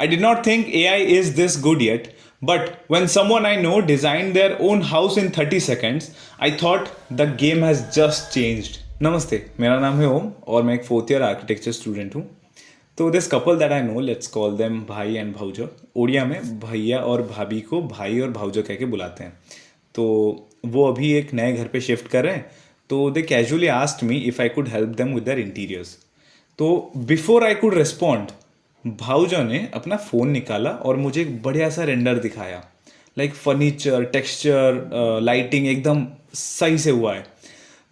I did not think AI is this good yet, but when someone I know designed their own house in 30 seconds, I thought the game has just changed. नमस्ते, मेरा नाम है ओम और मैं एक fourth year architecture student हूँ. तो this couple that I know, let's call them भाई एंड भाउजो. ओडिया में भैया और भाभी को भाई और भाउजो कह के बुलाते हैं. तो वो अभी एक नए घर पे शिफ्ट कर रहे हैं. तो they casually asked me if I could help them with their interiors. तो बिफोर आई कुड रिस्पॉन्ड, भाऊजो ने अपना फ़ोन निकाला और मुझे एक बढ़िया सा रेंडर दिखाया. लाइक फर्नीचर, टेक्सचर, लाइटिंग एकदम सही से हुआ है.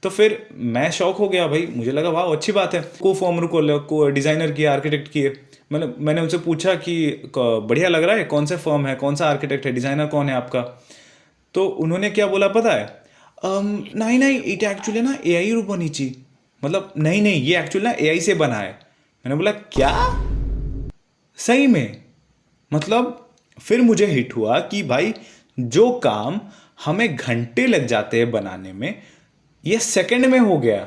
तो फिर मैं शॉक हो गया भाई. मुझे लगा वाह अच्छी बात है. को फॉर्मर को डिज़ाइनर किए, आर्किटेक्ट किए. मैंने उनसे पूछा कि बढ़िया लग रहा है, कौन सा फर्म है, कौन सा आर्किटेक्ट है, डिज़ाइनर कौन है आपका. तो उन्होंने क्या बोला पता है? नहीं नहीं, इट एक्चुअली ना AI रू बनी ची. मतलब नहीं नहीं, ये एक्चुअली ना AI से बना है. मैंने बोला क्या सही में? मतलब फिर मुझे हिट हुआ कि भाई जो काम हमें घंटे लग जाते हैं बनाने में, ये सेकंड में हो गया.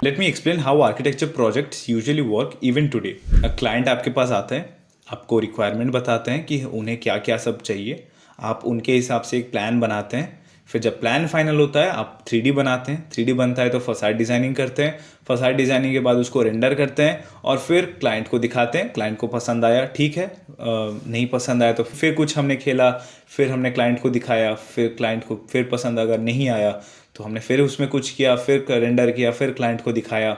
Let me explain how architecture projects usually work even today. Client आपके पास आते हैं, आपको रिक्वायरमेंट बताते हैं कि उन्हें क्या क्या सब चाहिए. आप उनके हिसाब से एक प्लान बनाते हैं. फिर जब प्लान फाइनल होता है आप 3D बनाते हैं. 3D बनता है तो फसाड डिज़ाइनिंग करते हैं. फसाड डिज़ाइनिंग के बाद उसको रेंडर करते हैं और फिर क्लाइंट को दिखाते हैं. क्लाइंट को पसंद आया, ठीक है. नहीं पसंद आया तो फिर कुछ हमने खेला, फिर हमने क्लाइंट को दिखाया, फिर क्लाइंट को फिर पसंद अगर नहीं आया तो हमने फिर उसमें कुछ किया, फिर रेंडर किया, फिर क्लाइंट को दिखाया.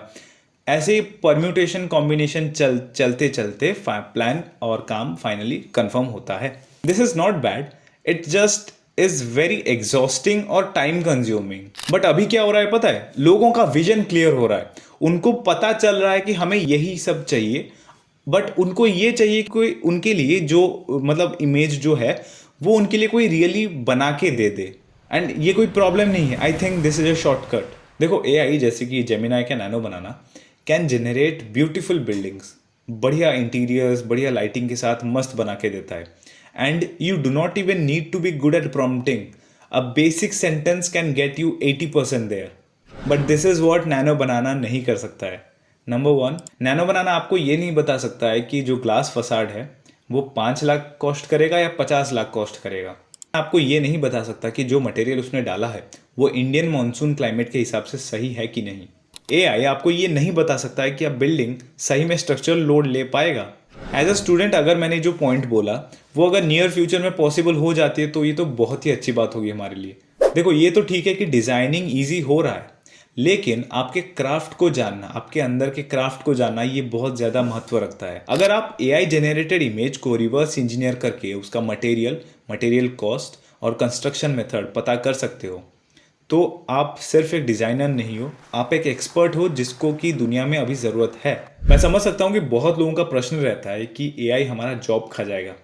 ऐसे परम्यूटेशन कॉम्बिनेशन चलते चलते प्लान और काम फाइनली कंफर्म होता है. This is not bad, it just is very exhausting और टाइम कंज्यूमिंग. बट अभी क्या हो रहा है पता है? लोगों का विजन क्लियर हो रहा है. उनको पता चल रहा है कि हमें यही सब चाहिए. बट उनको ये चाहिए कोई उनके लिए जो मतलब इमेज जो है वो उनके लिए कोई रियली बना के दे दे. एंड ये कोई प्रॉब्लम नहीं है. I think this is a shortcut. देखो AI जैसे कि जेमिनाई का nano banana can generate beautiful buildings, बढ़िया इंटीरियर्स, बढ़िया लाइटिंग के साथ मस्त बना के देता है. And you do not even need to be good at prompting. A basic sentence can get you 80% there. But this is what Nano Banana नहीं कर सकता है. Number 1, Nano Banana आपको ये नहीं बता सकता है कि जो ग्लास फसाड है वो 5 लाख कॉस्ट करेगा या 50 लाख कॉस्ट करेगा. आपको ये नहीं बता सकता कि जो मटेरियल उसने डाला है वो इंडियन मानसून क्लाइमेट के हिसाब से सही है कि नहीं. AI आपको ये नहीं बता सकता है कि अब बिल्डिंग सही में स्ट्रक्चरल लोड ले पाएगा. एज अ स्टूडेंट अगर मैंने जो पॉइंट बोला वो अगर नियर फ्यूचर में पॉसिबल हो जाती है तो ये तो बहुत ही अच्छी बात होगी हमारे लिए. देखो ये तो ठीक है कि डिज़ाइनिंग ईजी हो रहा है, लेकिन आपके क्राफ्ट को जानना, आपके अंदर के क्राफ्ट को जानना, ये बहुत ज़्यादा महत्व रखता है. अगर आप AI जनरेटेड इमेज को रिवर्स इंजीनियर करके उसका मटेरियल कॉस्ट और कंस्ट्रक्शन मेथड पता कर सकते हो तो आप सिर्फ एक डिज़ाइनर नहीं हो, आप एक एक्सपर्ट हो जिसको कि दुनिया में अभी ज़रूरत है. मैं समझ सकता हूँ कि बहुत लोगों का प्रश्न रहता है कि AI हमारा जॉब खा जाएगा.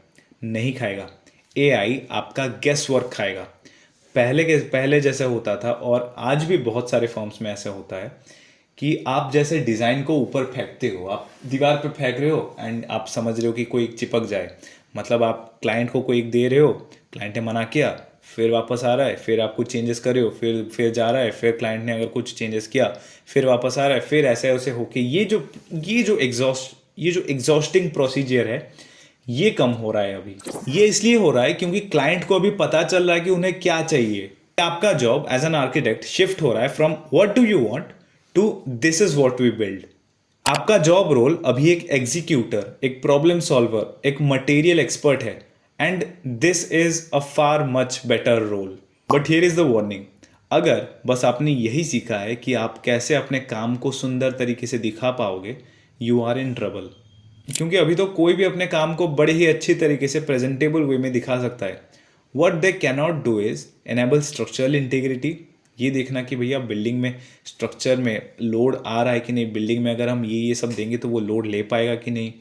नहीं खाएगा. AI आपका गेस वर्क खाएगा. पहले जैसे होता था और आज भी बहुत सारे फॉर्म्स में ऐसा होता है कि आप जैसे डिज़ाइन को ऊपर फेंकते हो, आप दीवार पे फेंक रहे हो एंड आप समझ रहे हो कि कोई चिपक जाए. मतलब आप क्लाइंट को कोई दे रहे हो, क्लाइंट ने मना किया, फिर वापस आ रहा है, फिर आप कुछ चेंजेस कर रहे हो, फिर जा रहा है, फिर क्लाइंट ने अगर कुछ चेंजेस किया, फिर वापस आ रहा है, फिर ऐसे ऐसे होके ये जो एग्जॉस्टिंग प्रोसीजर है ये कम हो रहा है अभी. ये इसलिए हो रहा है क्योंकि क्लाइंट को अभी पता चल रहा है कि उन्हें क्या चाहिए. आपका job as an architect shift हो रहा है from what do you want to this is what we build. आपका जॉब रोल अभी एक एग्जीक्यूटर, एक प्रॉब्लम सॉल्वर, एक मटेरियल एक्सपर्ट है. And this is a far much better role. But here is the warning. अगर बस आपने यही सीखा है कि आप कैसे अपने काम को सुंदर तरीके से दिखा पाओगे, यू आर इन ट्रबल. क्योंकि अभी तो कोई भी अपने काम को बड़े ही अच्छी तरीके से प्रेजेंटेबल वे में दिखा सकता है. What they cannot do is enable structural integrity. ये देखना कि भैया बिल्डिंग में स्ट्रक्चर में लोड आ रहा है कि नहीं, बिल्डिंग में अगर हम ये सब देंगे तो वो लोड ले पाएगा कि नहीं,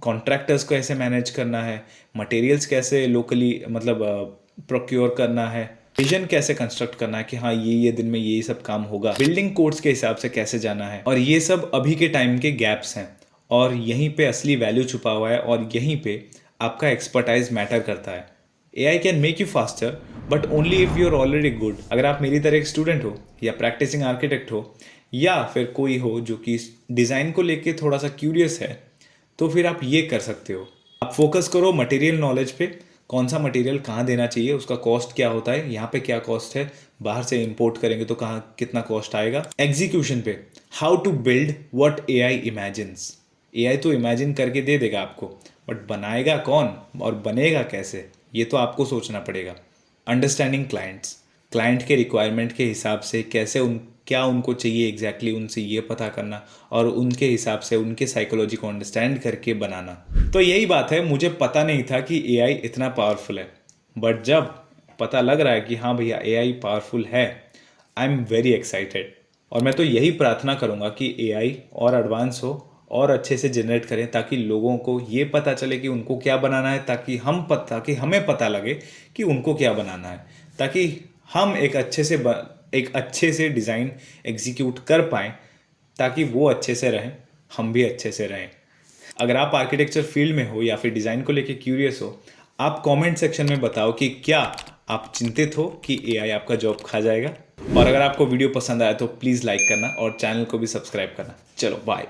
कॉन्ट्रैक्टर्स को ऐसे मैनेज करना है, मटेरियल्स कैसे लोकली मतलब प्रोक्योर करना है, विजन कैसे कंस्ट्रक्ट करना है कि हाँ ये दिन में ये सब काम होगा, बिल्डिंग कोड्स के हिसाब से कैसे जाना है. और ये सब अभी के टाइम के गैप्स हैं और यहीं पे असली वैल्यू छुपा हुआ है और यहीं पे आपका एक्सपर्टाइज मैटर करता है. AI can make you faster but only if you are already good. अगर आप मेरी तरह एक स्टूडेंट हो या प्रैक्टिसिंग आर्किटेक्ट हो या फिर कोई हो जो कि डिज़ाइन को लेके थोड़ा सा क्यूरियस है, तो फिर आप ये कर सकते हो। आप फोकस करो मटेरियल नॉलेज पे, कौन सा मटेरियल कहाँ देना चाहिए, उसका कॉस्ट क्या होता है, यहाँ पे क्या कॉस्ट है, बाहर से इंपोर्ट करेंगे तो कहाँ कितना कॉस्ट आएगा। एग्जीक्यूशन पे, how to build what AI imagines. AI तो इमेजिन करके दे देगा आपको, बट बनाएगा कौन और बनेगा कैसे, ये तो आपको सोचना पड़ेगा। अंडरस्टैंडिंग क्लाइंट्स, क्लाइंट के रिक्वायरमेंट के हिसाब से कैसे क्या उनको चाहिए एग्जैक्टली उनसे ये पता करना और उनके हिसाब से उनके साइकोलॉजी को अंडरस्टैंड करके बनाना। तो यही बात है, मुझे पता नहीं था कि एआई इतना पावरफुल है, बट जब पता लग रहा है कि हाँ भैया एआई पावरफुल है, आई एम वेरी एक्साइटेड। और मैं तो यही प्रार्थना करूँगा कि एआई और एडवांस हो और अच्छे से जनरेट करें, ताकि लोगों को ये पता चले कि उनको क्या बनाना है, ताकि हमें पता लगे कि उनको क्या बनाना है, ताकि हम एक अच्छे से डिज़ाइन एग्जीक्यूट कर पाएँ, ताकि वो अच्छे से रहें, हम भी अच्छे से रहें। अगर आप आर्किटेक्चर फील्ड में हो या फिर डिज़ाइन को लेके क्यूरियस हो, आप कमेंट सेक्शन में बताओ कि क्या आप चिंतित हो कि एआई आपका जॉब खा जाएगा। और अगर आपको वीडियो पसंद आया तो प्लीज़ लाइक करना और चैनल को भी सब्सक्राइब करना। चलो बाय।